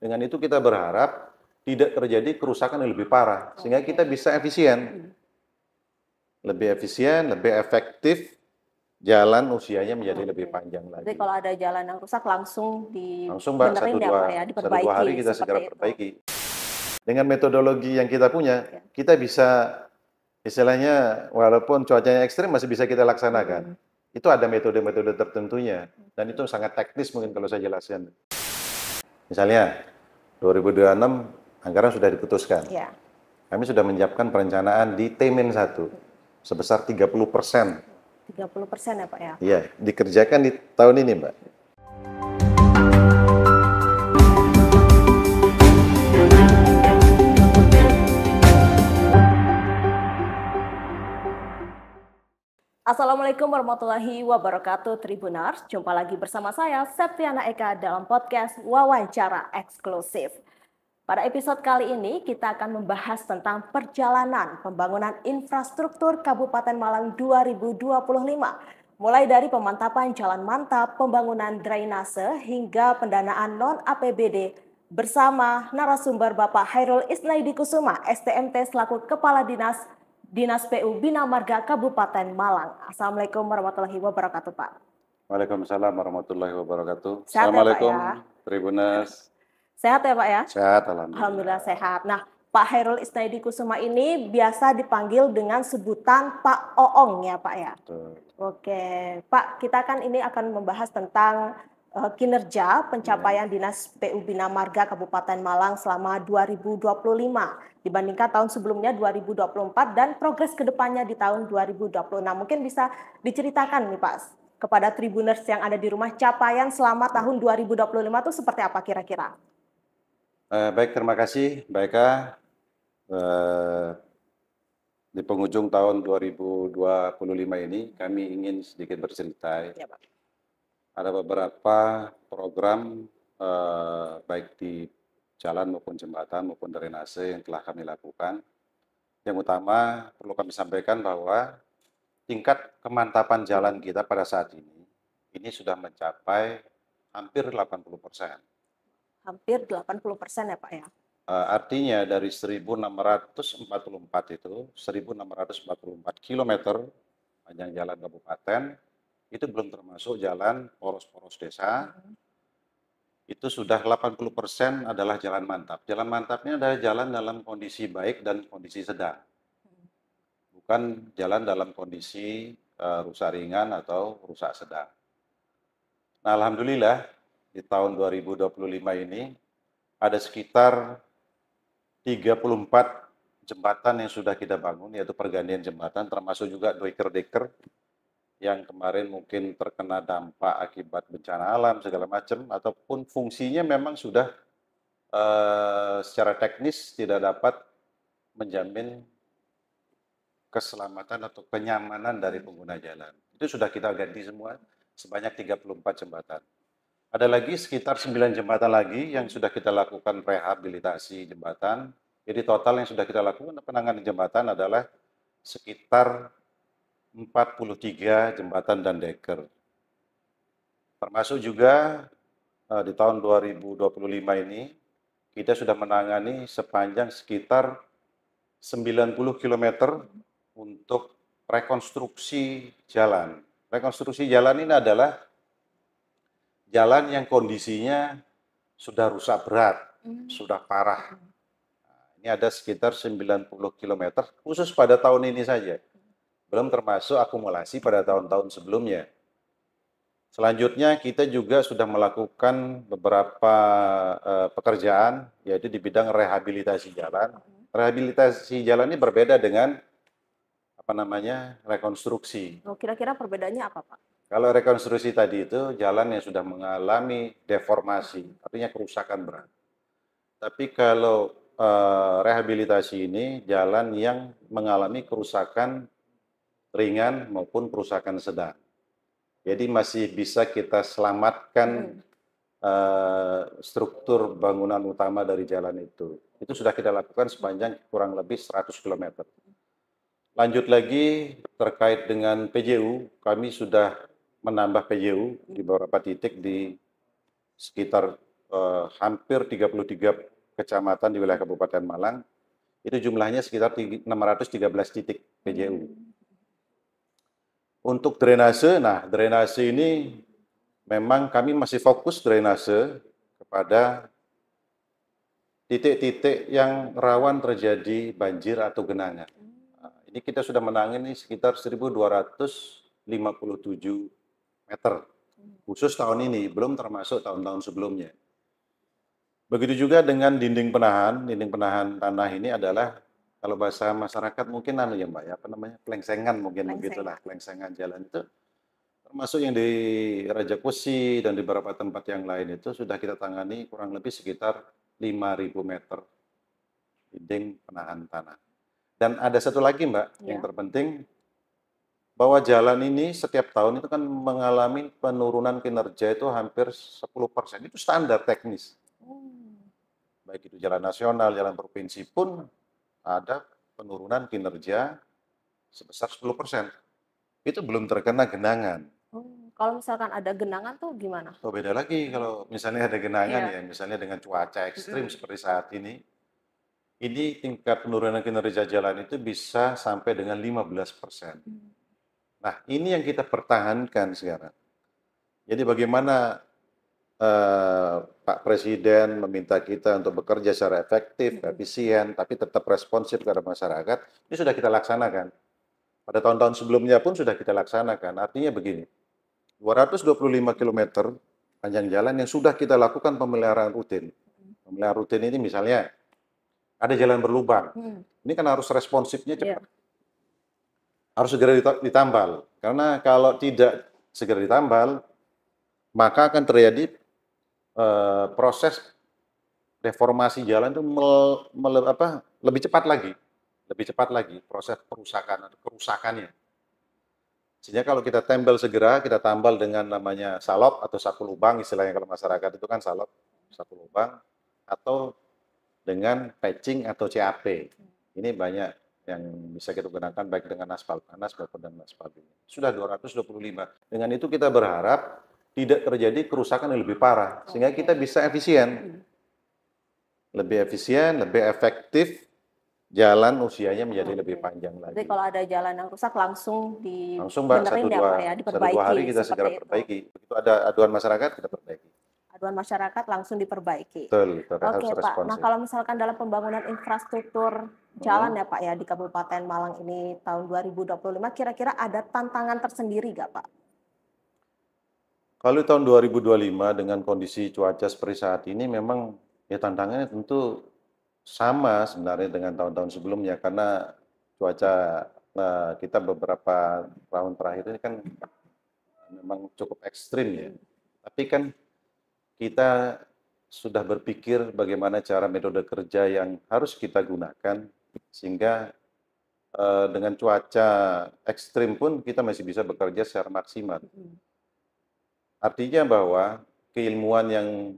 Dengan itu kita berharap tidak terjadi kerusakan yang lebih parah, sehingga kita bisa efisien. Lebih efisien, lebih efektif, jalan usianya menjadi lebih panjang lagi. Jadi kalau ada jalan yang rusak langsung Mbak, dibenerin ya Pak ya, satu dua hari kita segera itu. perbaiki. Dengan metodologi yang kita punya, kita bisa istilahnya walaupun cuacanya ekstrim masih bisa kita laksanakan. Itu ada metode-metode tertentunya dan itu sangat teknis mungkin kalau saya jelaskan. Misalnya 2026 anggaran sudah diputuskan. Ya. Kami sudah menyiapkan perencanaan di T-1 sebesar 30%. 30% ya Pak ya? Iya, dikerjakan di tahun ini Mbak. Assalamualaikum warahmatullahi wabarakatuh Tribuners. Jumpa lagi bersama saya Septiana Eka dalam podcast Wawancara Eksklusif. Pada episode kali ini kita akan membahas tentang perjalanan pembangunan infrastruktur Kabupaten Malang 2025. Mulai dari pemantapan jalan mantap, pembangunan drainase, hingga pendanaan non-APBD bersama narasumber Bapak Hairul Isnaidi Kusuma, STMT selaku Kepala Dinas PU Bina Marga Kabupaten Malang. Assalamualaikum warahmatullahi wabarakatuh Pak. Waalaikumsalam warahmatullahi wabarakatuh. Sehat Assalamualaikum ya, Pak, ya? Tribuners. Sehat ya Pak ya? Sehat, alhamdulillah. Alhamdulillah sehat. Nah, Pak Hairul Isnaidi Kusuma ini biasa dipanggil dengan sebutan Pak Oong ya Pak ya? Betul. Oke, Pak, kita kan ini akan membahas tentang kinerja pencapaian Dinas PU Bina Marga Kabupaten Malang selama 2025 dibandingkan tahun sebelumnya 2024 dan progres kedepannya di tahun 2026. Mungkin bisa diceritakan nih Pak kepada Tribuners yang ada di rumah, capaian selama tahun 2025 itu seperti apa kira-kira? Baik, terima kasih Mbak Eka. Di penghujung tahun 2025 ini kami ingin sedikit bercerita. Ya, Pak. Ada beberapa program baik di jalan maupun jembatan maupun drainase yang telah kami lakukan. Yang utama perlu kami sampaikan bahwa tingkat kemantapan jalan kita pada saat ini sudah mencapai hampir 80%. Hampir 80% ya Pak ya? Artinya dari 1.644 itu, 1.644 km panjang jalan kabupaten, itu belum termasuk jalan poros-poros desa, itu sudah 80% adalah jalan mantap. Jalan mantapnya adalah jalan dalam kondisi baik dan kondisi sedang. Bukan jalan dalam kondisi rusak ringan atau rusak sedang. Nah, alhamdulillah di tahun 2025 ini ada sekitar 34 jembatan yang sudah kita bangun, yaitu pergantian jembatan, termasuk juga deker-deker yang kemarin mungkin terkena dampak akibat bencana alam segala macam, ataupun fungsinya memang sudah secara teknis tidak dapat menjamin keselamatan atau kenyamanan dari pengguna jalan. Itu sudah kita ganti semua, sebanyak 34 jembatan. Ada lagi sekitar 9 jembatan lagi yang sudah kita lakukan rehabilitasi jembatan. Jadi total yang sudah kita lakukan penanganan jembatan adalah sekitar 43 jembatan dan deker. Termasuk juga di tahun 2025 ini kita sudah menangani sepanjang sekitar 90 km untuk rekonstruksi jalan. Rekonstruksi jalan ini adalah jalan yang kondisinya sudah rusak berat, sudah parah. Nah, ini ada sekitar 90 km khusus pada tahun ini saja. Belum termasuk akumulasi pada tahun-tahun sebelumnya. Selanjutnya kita juga sudah melakukan beberapa pekerjaan, yaitu di bidang rehabilitasi jalan. Rehabilitasi jalan ini berbeda dengan rekonstruksi. Kira-kira perbedaannya apa Pak? Kalau rekonstruksi tadi itu jalan yang sudah mengalami deformasi, artinya kerusakan berat. Tapi kalau rehabilitasi ini jalan yang mengalami kerusakan ringan maupun kerusakan sedang. Jadi masih bisa kita selamatkan struktur bangunan utama dari jalan itu. Itu sudah kita lakukan sepanjang kurang lebih 100 km. Lanjut lagi terkait dengan PJU, kami sudah menambah PJU di beberapa titik di sekitar hampir 33 kecamatan di wilayah Kabupaten Malang, itu jumlahnya sekitar 613 titik PJU. Untuk drainase, nah drainase ini memang kami masih fokus drainase kepada titik-titik yang rawan terjadi banjir atau genangan. Nah, ini kita sudah menangani sekitar 1.257 meter, khusus tahun ini, belum termasuk tahun-tahun sebelumnya. Begitu juga dengan dinding penahan tanah ini adalah, kalau bahasa masyarakat mungkin ya Mbak ya, apa namanya, pelengsengan mungkin begitulah, pelengsengan jalan itu, termasuk yang di Raja Kusi dan di beberapa tempat yang lain itu sudah kita tangani kurang lebih sekitar 5.000 meter dinding penahan tanah. Dan ada satu lagi Mbak, yang terpenting, bahwa jalan ini setiap tahun itu kan mengalami penurunan kinerja itu hampir 10%. Itu standar teknis. Baik itu jalan nasional, jalan provinsi pun ada penurunan kinerja sebesar 10%. Itu belum terkena genangan. Kalau misalkan ada genangan tuh gimana? Oh, beda lagi kalau misalnya ada genangan ya, misalnya dengan cuaca ekstrim seperti saat ini tingkat penurunan kinerja jalan itu bisa sampai dengan 15%. Nah, ini yang kita pertahankan sekarang. Jadi bagaimana Pak Presiden meminta kita untuk bekerja secara efektif, efisien, tapi tetap responsif kepada masyarakat, ini sudah kita laksanakan. Pada tahun-tahun sebelumnya pun sudah kita laksanakan. Artinya begini, 225 km panjang jalan yang sudah kita lakukan pemeliharaan rutin. Pemeliharaan rutin ini misalnya ada jalan berlubang. Ini kan harus responsifnya cepat. Harus segera ditambal. Karena kalau tidak segera ditambal, maka akan terjadi proses deformasi jalan itu lebih cepat lagi proses kerusakannya. Sehingga kalau kita tempel segera, kita tambal dengan namanya salop atau sapu lubang, istilahnya kalau masyarakat itu kan salop, sapu lubang, atau dengan patching atau CAP. Ini banyak yang bisa kita gunakan baik dengan aspal panas maupun dengan aspal dingin. Sudah 225. Dengan itu kita berharap tidak terjadi kerusakan yang lebih parah, sehingga kita bisa efisien. Lebih efisien, lebih efektif, jalan usianya menjadi lebih panjang lagi. Jadi kalau ada jalan yang rusak langsung Mbak, diperbaiki. 1-2 hari kita segera perbaiki. Begitu ada aduan masyarakat, kita perbaiki. Aduan masyarakat langsung diperbaiki. Betul, Oke Pak, nah kalau misalkan dalam pembangunan infrastruktur jalan ya Pak ya di Kabupaten Malang ini tahun 2025, kira-kira ada tantangan tersendiri nggak Pak? Kalau tahun 2025 dengan kondisi cuaca seperti saat ini memang ya tantangannya tentu sama sebenarnya dengan tahun-tahun sebelumnya, karena cuaca kita beberapa tahun terakhir ini kan memang cukup ekstrim ya. Tapi kan kita sudah berpikir bagaimana cara metode kerja yang harus kita gunakan sehingga dengan cuaca ekstrim pun kita masih bisa bekerja secara maksimal. Artinya bahwa keilmuan yang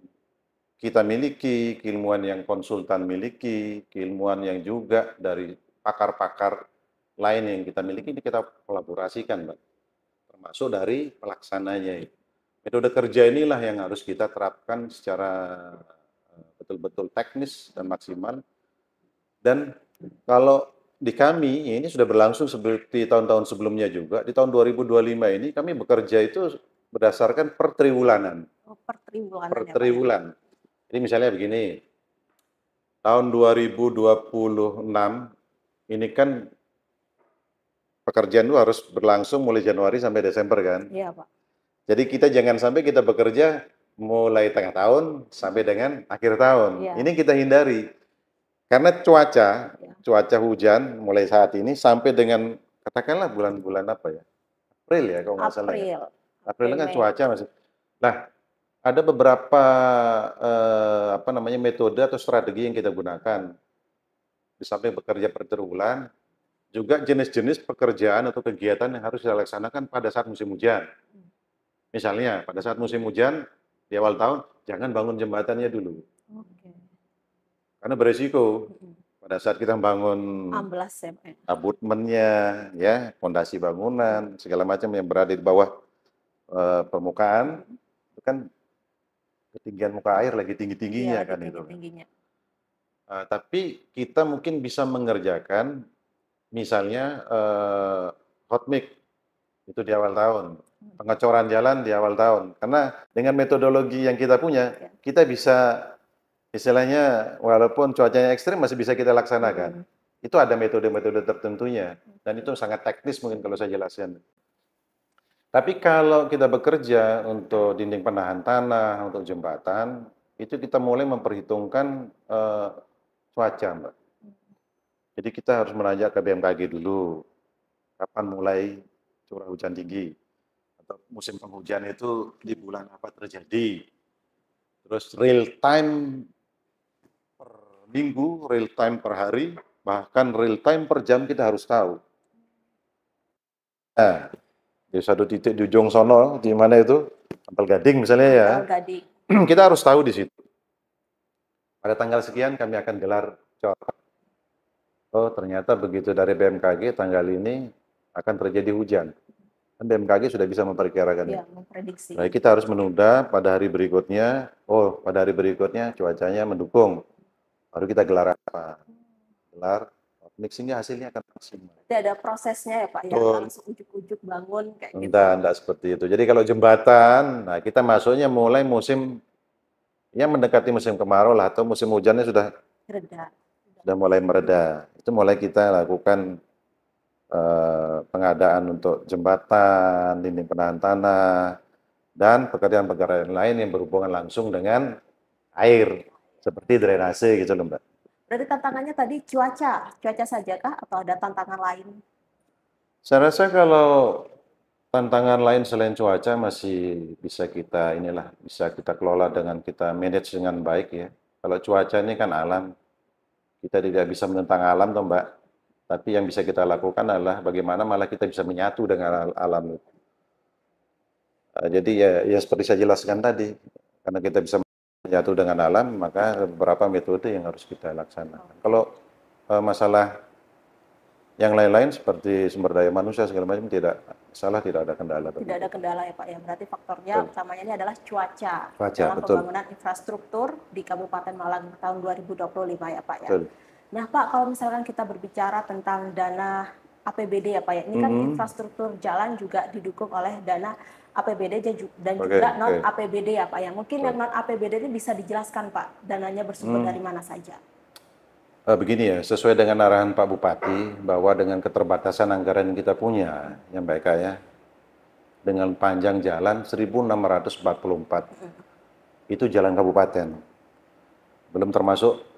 kita miliki, keilmuan yang konsultan miliki, keilmuan yang juga dari pakar-pakar lain yang kita miliki, ini kita kolaborasikan, Mbak. Termasuk dari pelaksananya. Metode kerja inilah yang harus kita terapkan secara betul-betul teknis dan maksimal. Dan kalau di kami, ini sudah berlangsung seperti tahun-tahun sebelumnya juga, di tahun 2025 ini kami bekerja itu berdasarkan per triwulanan. Per triwulan. Per triwulan. Jadi misalnya begini, tahun 2026 ini kan pekerjaan itu harus berlangsung mulai Januari sampai Desember kan? Iya Pak. Jadi kita jangan sampai kita bekerja mulai tengah tahun sampai dengan akhir tahun. Ini kita hindari. Karena cuaca hujan mulai saat ini sampai dengan katakanlah bulan-bulan apa ya? April ya kalau nggak salah ya. April kan cuaca masih. Nah, ada beberapa metode atau strategi yang kita gunakan. Di samping bekerja per triwulan, juga jenis-jenis pekerjaan atau kegiatan yang harus kita laksanakan pada saat musim hujan. Misalnya, pada saat musim hujan di awal tahun, jangan bangun jembatannya dulu. Karena beresiko. Pada saat kita bangun abutmennya, ya, fondasi bangunan, segala macam yang berada di bawah permukaan, itu kan ketinggian muka air lagi tinggi-tingginya lagi kan itu. tinggi-tingginya. Tapi kita mungkin bisa mengerjakan misalnya hot mix itu di awal tahun, pengecoran jalan di awal tahun. Karena dengan metodologi yang kita punya, kita bisa istilahnya walaupun cuacanya ekstrim masih bisa kita laksanakan. Itu ada metode-metode tertentunya dan itu sangat teknis mungkin kalau saya jelaskan. Tapi kalau kita bekerja untuk dinding penahan tanah, untuk jembatan, itu kita mulai memperhitungkan cuaca, Mbak. Jadi kita harus menanyakan ke BMKG dulu, kapan mulai curah hujan tinggi, atau musim penghujan itu di bulan apa terjadi. Terus real time per minggu, real time per hari, bahkan real time per jam kita harus tahu. Nah, di satu titik di ujung sono, di mana itu, Ampel Gading misalnya ya, kita harus tahu di situ. Pada tanggal sekian kami akan gelar cor. Oh, ternyata begitu dari BMKG tanggal ini akan terjadi hujan. Kan BMKG sudah bisa memperkirakan ya, memprediksi. Nah, kita harus menunda pada hari berikutnya. Oh, pada hari berikutnya cuacanya mendukung. Baru kita gelar apa? Gelar mixingnya hasilnya akan maksimal. Tidak ada prosesnya ya Pak, ya langsung ujuk-ujuk bangun kayak gitu. Enggak seperti itu. Jadi kalau jembatan, nah kita masuknya mulai musim yang mendekati musim kemarau lah atau musim hujannya sudah reda. Sudah mulai mereda. Itu mulai kita lakukan pengadaan untuk jembatan, dinding penahan tanah, dan pekerjaan-pekerjaan lain yang berhubungan langsung dengan air, seperti drainase gitu loh Mbak. Berarti tantangannya tadi cuaca saja kah atau ada tantangan lain? Saya rasa kalau tantangan lain selain cuaca masih bisa kita kelola dengan kita manage dengan baik ya. Kalau cuaca ini kan alam, kita tidak bisa menentang alam toh Mbak. Tapi yang bisa kita lakukan adalah bagaimana malah kita bisa menyatu dengan alam itu. Jadi ya seperti saya jelaskan tadi, karena kita bisa menyatu dengan alam, maka beberapa metode yang harus kita laksanakan. Kalau masalah yang lain-lain seperti sumber daya manusia segala macam tidak ada kendala. Tidak ada kendala ya Pak ya. Berarti faktornya utamanya ini adalah cuaca dalam betul. Pembangunan infrastruktur di Kabupaten Malang tahun 2025 ya Pak ya. Betul. Nah Pak, kalau misalkan kita berbicara tentang dana APBD ya Pak ya, ini kan infrastruktur jalan juga didukung oleh dana APBD dan juga non APBD ya Pak ya. Mungkin yang non APBD ini bisa dijelaskan Pak, dananya bersumber dari mana saja? Begini ya, sesuai dengan arahan Pak Bupati bahwa dengan keterbatasan anggaran yang kita punya, yang baik ya, dengan panjang jalan 1.644, itu jalan kabupaten. Belum termasuk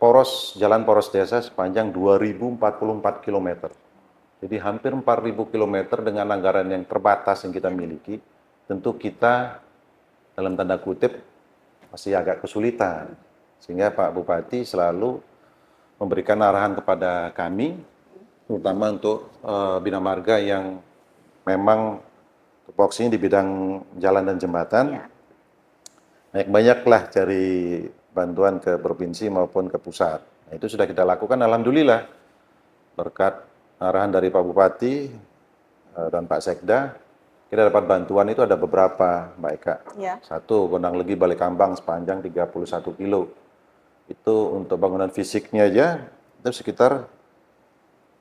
jalan poros desa sepanjang 2.044 km. Jadi hampir 4.000 km dengan anggaran yang terbatas yang kita miliki, tentu kita dalam tanda kutip masih agak kesulitan. Sehingga Pak Bupati selalu memberikan arahan kepada kami, terutama untuk Bina Marga yang memang tupoksinya di bidang jalan dan jembatan. Banyak-banyaklah cari bantuan ke provinsi maupun ke pusat. Nah, itu sudah kita lakukan, alhamdulillah. Berkat arahan dari Pak Bupati dan Pak Sekda, kita dapat bantuan itu ada beberapa, Mbak Eka. Satu, Gondang Legi Balikambang sepanjang 31 kilo. Itu untuk bangunan fisiknya aja, itu sekitar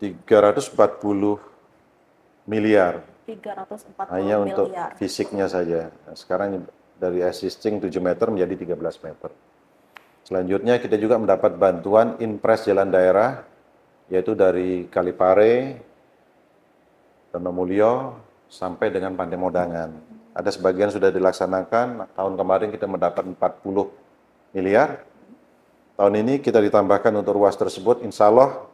340 miliar. 340 hanya miliar. Untuk fisiknya saja. Nah, sekarang dari existing 7 meter menjadi 13 meter. Selanjutnya kita juga mendapat bantuan impres jalan daerah, yaitu dari Kalipare, Donomulyo, sampai dengan Pantai Modangan. Ada sebagian sudah dilaksanakan, tahun kemarin kita mendapat 40 miliar. Tahun ini kita ditambahkan untuk ruas tersebut, insya Allah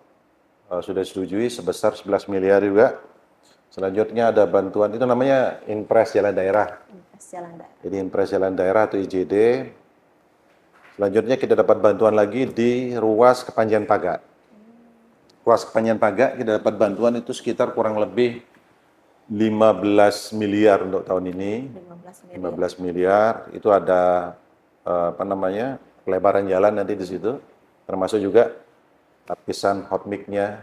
sudah disetujui sebesar 11 miliar juga. Selanjutnya ada bantuan, itu namanya impres jalan daerah. Jadi impres jalan daerah atau IJD. Selanjutnya kita dapat bantuan lagi di ruas Kepanjen Paga. Ruas Kepanjen Paga kita dapat bantuan itu sekitar kurang lebih 15 miliar untuk tahun ini. 15 miliar. Itu ada pelebaran jalan nanti di situ. Termasuk juga lapisan hot mix-nya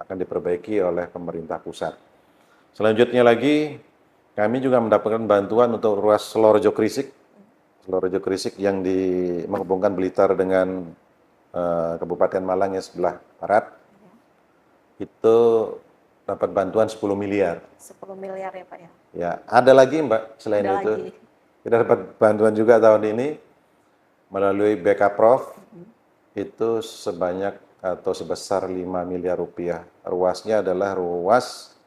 akan diperbaiki oleh pemerintah pusat. Selanjutnya lagi kami juga mendapatkan bantuan untuk ruas Selorojo Krisik Sulorejo Gresik yang menghubungkan Blitar dengan Kabupaten Malang yang sebelah barat, itu dapat bantuan 10 miliar. 10 miliar ya Pak ya. Ya, ada lagi Mbak selain Ada itu. lagi. Kita dapat bantuan juga tahun ini melalui BK-Prov, itu sebanyak atau sebesar 5 miliar rupiah. Ruasnya adalah ruas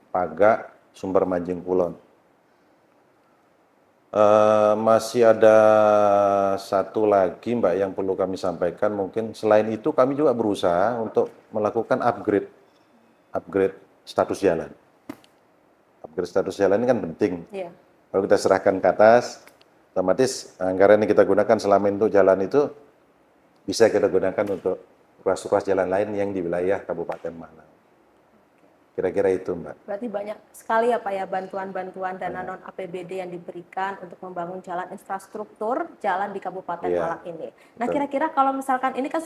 Paga Sumber Manjing Kulon. Masih ada satu lagi Mbak yang perlu kami sampaikan, mungkin selain itu kami juga berusaha untuk melakukan upgrade status jalan. Upgrade status jalan ini kan penting. Iya. Kalau kita serahkan ke atas, otomatis anggaran yang kita gunakan selama itu jalan itu bisa kita gunakan untuk ruas-ruas jalan lain yang di wilayah Kabupaten Malang. Kira-kira itu, Mbak. Berarti banyak sekali ya Pak ya bantuan-bantuan dana non APBD yang diberikan untuk membangun jalan infrastruktur jalan di Kabupaten Malang ini. Nah, kira-kira kalau misalkan ini kan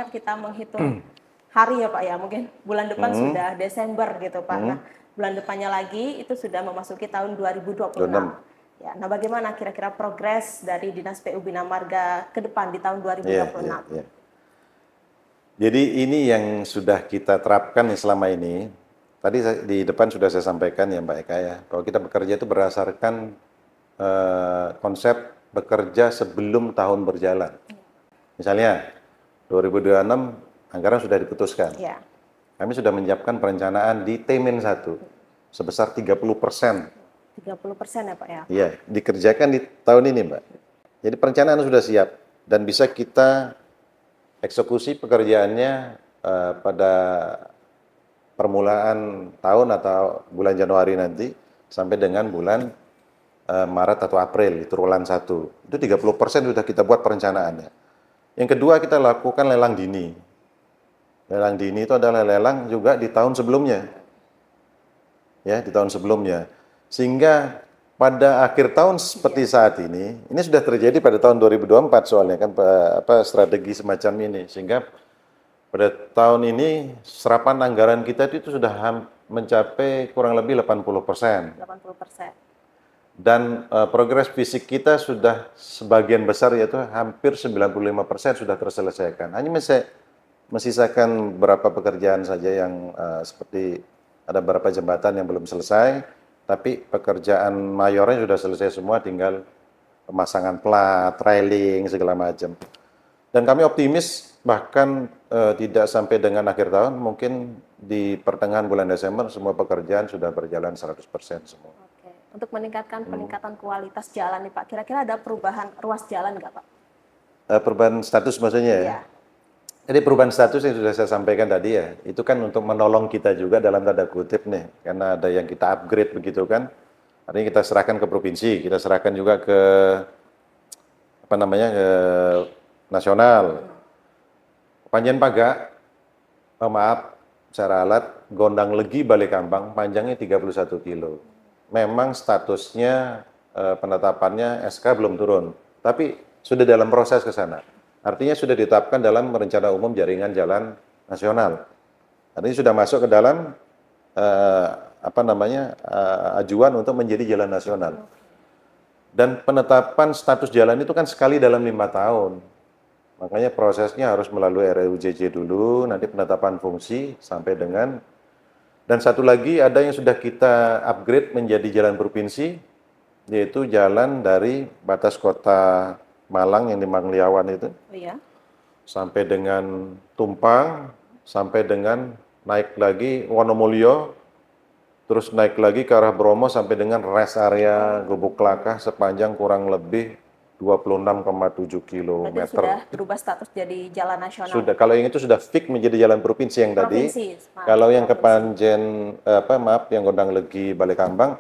kita menghitung hari ya Pak ya, mungkin bulan depan sudah Desember gitu Pak. Nah, bulan depannya lagi itu sudah memasuki tahun 2026. Ya, nah bagaimana kira-kira progres dari Dinas PU Bina Marga ke depan di tahun 2026? Jadi ini yang sudah kita terapkan selama ini. Tadi di depan sudah saya sampaikan ya Mbak Eka ya, bahwa kita bekerja itu berdasarkan konsep bekerja sebelum tahun berjalan. Misalnya 2026 anggaran sudah diputuskan. Ya. Kami sudah menyiapkan perencanaan di T-1 sebesar 30%. 30% ya Pak ya? Iya, dikerjakan di tahun ini Mbak. Jadi perencanaan sudah siap dan bisa kita eksekusi pekerjaannya pada permulaan tahun atau bulan Januari nanti sampai dengan bulan Maret atau April, itu bulan 1. Itu 30% sudah kita buat perencanaannya. Yang kedua kita lakukan lelang dini. Lelang dini itu adalah lelang juga di tahun sebelumnya. Ya, di tahun sebelumnya. Sehingga pada akhir tahun seperti saat ini sudah terjadi pada tahun 2024 soalnya kan strategi semacam ini. Sehingga pada tahun ini serapan anggaran kita itu sudah mencapai kurang lebih 80%. 80%. Dan progres fisik kita sudah sebagian besar yaitu hampir 95% sudah terselesaikan. Hanya mensisakan beberapa pekerjaan saja yang seperti ada beberapa jembatan yang belum selesai, tapi pekerjaan mayornya sudah selesai semua, tinggal pemasangan plat, railing, segala macam. Dan kami optimis bahkan tidak sampai dengan akhir tahun, mungkin di pertengahan bulan Desember semua pekerjaan sudah berjalan 100% semua. Oke. Untuk meningkatkan peningkatan kualitas jalan nih Pak, kira-kira ada perubahan ruas jalan nggak Pak? Perubahan status maksudnya ya? Iya. Jadi perubahan status yang sudah saya sampaikan tadi ya, itu kan untuk menolong kita juga dalam tanda kutip nih, karena ada yang kita upgrade begitu kan. Artinya kita serahkan ke provinsi, kita serahkan juga ke ke nasional. Panjang Paga, secara alat Gondang Legi Balekambang panjangnya 31 kilo. Memang statusnya penetapannya SK belum turun, tapi sudah dalam proses ke sana. Artinya sudah ditetapkan dalam rencana umum jaringan jalan nasional. Artinya sudah masuk ke dalam ajuan untuk menjadi jalan nasional. Dan penetapan status jalan itu kan sekali dalam 5 tahun. Makanya prosesnya harus melalui RUJJ dulu, nanti penetapan fungsi sampai dengan. Dan satu lagi ada yang sudah kita upgrade menjadi jalan provinsi, yaitu jalan dari batas kota Malang yang di Mangliawan itu, sampai dengan Tumpang, sampai dengan naik lagi Wonomulyo, terus naik lagi ke arah Bromo sampai dengan rest area Gubuk Klakah sepanjang kurang lebih 26,7 km. Berarti sudah berubah status jadi jalan nasional. Sudah, kalau yang itu sudah fix menjadi jalan provinsi yang tadi. Kalau yang ke Panjen, yang Gondang Legi Balekambang,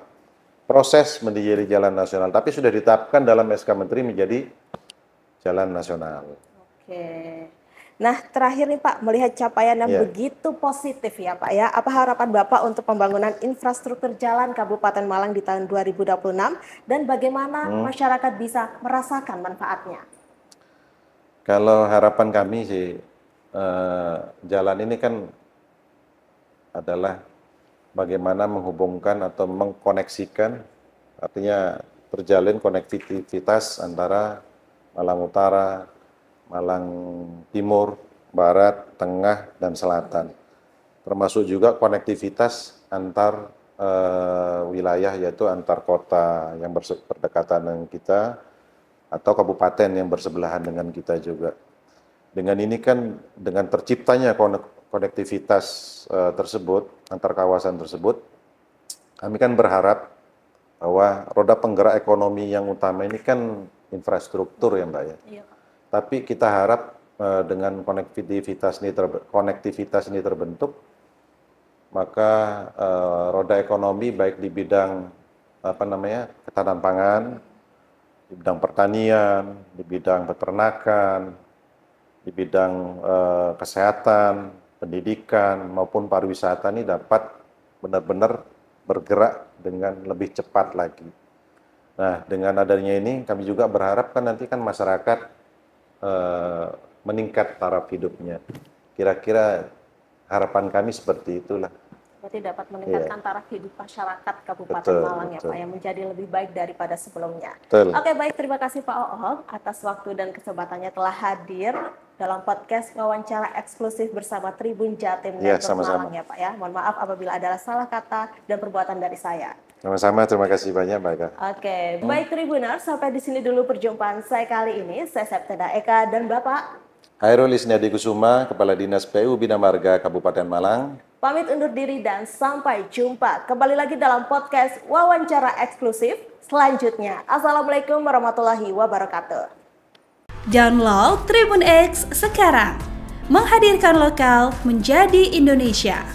proses menjadi jalan nasional, tapi sudah ditetapkan dalam SK Menteri menjadi jalan nasional. Oke. Nah, terakhir nih Pak, melihat capaian yang begitu positif ya Pak ya, apa harapan Bapak untuk pembangunan infrastruktur jalan Kabupaten Malang di tahun 2026 dan bagaimana masyarakat bisa merasakan manfaatnya? Kalau harapan kami sih, jalan ini kan adalah bagaimana menghubungkan atau mengkoneksikan, artinya terjalin konektivitas antara Malang Utara, Malang Timur, Barat, Tengah, dan Selatan. Termasuk juga konektivitas antar wilayah, yaitu antar kota yang berdekatan dengan kita atau kabupaten yang bersebelahan dengan kita juga. Dengan ini kan, dengan terciptanya konektivitas tersebut, antar kawasan tersebut, kami kan berharap bahwa roda penggerak ekonomi yang utama ini kan infrastruktur ya Mbak ya. Iya. Tapi kita harap dengan konektivitas ini terbentuk, maka roda ekonomi baik di bidang ketahanan pangan, di bidang pertanian, di bidang peternakan, di bidang kesehatan, pendidikan maupun pariwisata ini dapat benar-benar bergerak dengan lebih cepat lagi. Nah, dengan adanya ini kami juga berharap kan nanti kan masyarakat meningkat taraf hidupnya. Kira-kira harapan kami seperti itulah. Berarti dapat meningkatkan taraf hidup masyarakat Kabupaten Malang ya Pak, yang menjadi lebih baik daripada sebelumnya. Betul. Oke, baik, terima kasih Pak Oog atas waktu dan kesempatannya telah hadir dalam podcast wawancara eksklusif bersama Tribun Jatim Network Malang ya Pak ya. Mohon maaf apabila ada salah kata dan perbuatan dari saya. Sama-sama, terima kasih banyak Mbak Eka. Oke, baik Tribuners, sampai di sini dulu perjumpaan saya kali ini. Saya Septiana Eka dan Bapak Hairul Isniadi Kusuma, Kepala Dinas PU Bina Marga Kabupaten Malang. Pamit undur diri dan sampai jumpa. Kembali lagi dalam podcast wawancara eksklusif selanjutnya. Assalamualaikum warahmatullahi wabarakatuh. Download Tribun X sekarang. Menghadirkan lokal menjadi Indonesia.